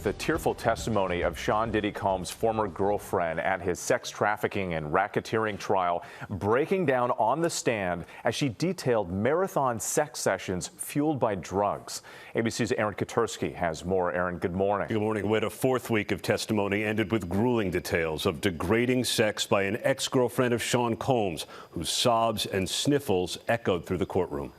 The tearful testimony of Sean Diddy Combs' former girlfriend at his sex trafficking and racketeering trial breaking down on the stand as she detailed marathon sex sessions fueled by drugs. ABC's Aaron Katersky has more. Aaron, good morning. Good morning. We had a fourth week of testimony ended with grueling details of degrading sex by an ex-girlfriend of Sean Combs, whose sobs and sniffles echoed through the courtroom.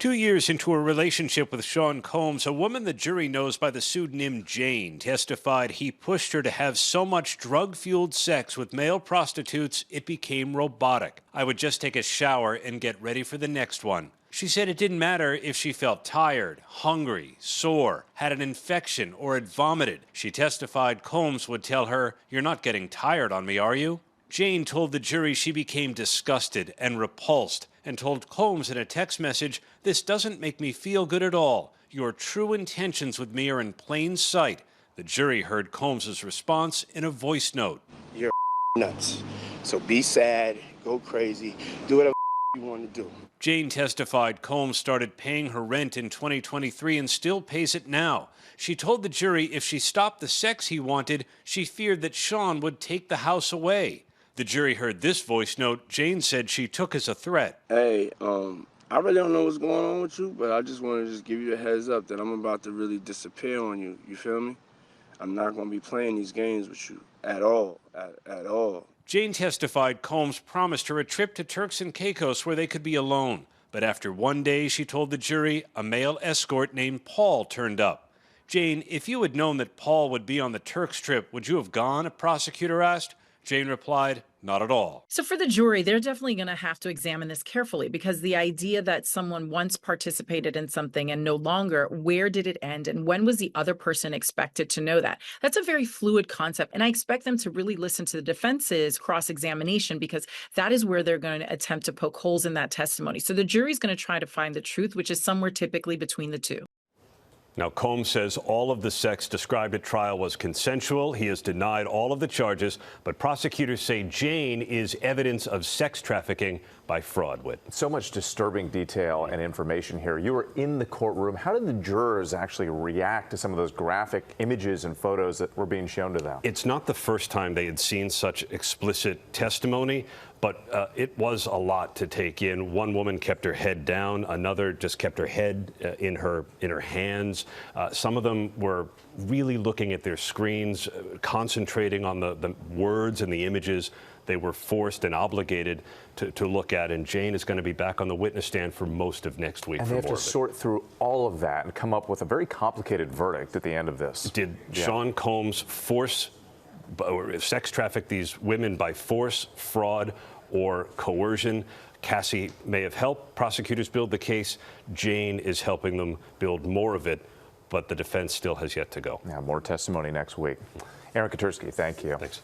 2 years into a relationship with Sean Combs, a woman the jury knows by the pseudonym Jane testified he pushed her to have so much drug-fueled sex with male prostitutes it became robotic. I would just take a shower and get ready for the next one. She said it didn't matter if she felt tired, hungry, sore, had an infection, or had vomited. She testified Combs would tell her, "You're not getting tired on me, are you?" Jane told the jury she became disgusted and repulsed and told Combs in a text message, "This doesn't make me feel good at all. Your true intentions with me are in plain sight." The jury heard Combs' response in a voice note. "You're nuts. So be sad, go crazy, do whatever you want to do." Jane testified Combs started paying her rent in 2023 and still pays it now. She told the jury if she stopped the sex he wanted, she feared that Sean would take the house away. The jury heard this voice note Jane said she took as a threat. "Hey, I really don't know what's going on with you, but I just want to just give you a heads up that I'm about to really disappear on you. You feel me? I'm not going to be playing these games with you at all, at all." Jane testified Combs promised her a trip to Turks and Caicos where they could be alone. But after one day, she told the jury, a male escort named Paul turned up. "Jane, if you had known that Paul would be on the Turks trip, would you have gone?" a prosecutor asked. Jane replied, "Not at all." So for the jury, they're definitely going to have to examine this carefully, because the idea that someone once participated in something and no longer, where did it end and when was the other person expected to know that? That's a very fluid concept. And I expect them to really listen to the defense's cross-examination, because that is where they're going to attempt to poke holes in that testimony. So the jury's going to try to find the truth, which is somewhere typically between the two. Now, Combs says all of the sex described at trial was consensual. He has denied all of the charges, but prosecutors say Jane is evidence of sex trafficking by fraud. So much disturbing detail and information here. You were in the courtroom. How did the jurors actually react to some of those graphic images and photos that were being shown to them? It's not the first time they had seen such explicit testimony, but it was a lot to take in. One woman kept her head down. Another just kept her head in her hands. Some of them were really looking at their screens, concentrating on the words and the images they were forced and obligated to look at. And Jane is going to be back on the witness stand for most of next week. And they have to sort through all of that and come up with a very complicated verdict at the end of this. Did Sean Combs force or sex traffic these women by force, fraud, or coercion? Cassie may have helped prosecutors build the case. Jane is helping them build more of it, but the defense still has yet to go. Yeah, more testimony next week. Aaron Katersky, thank you. Thanks.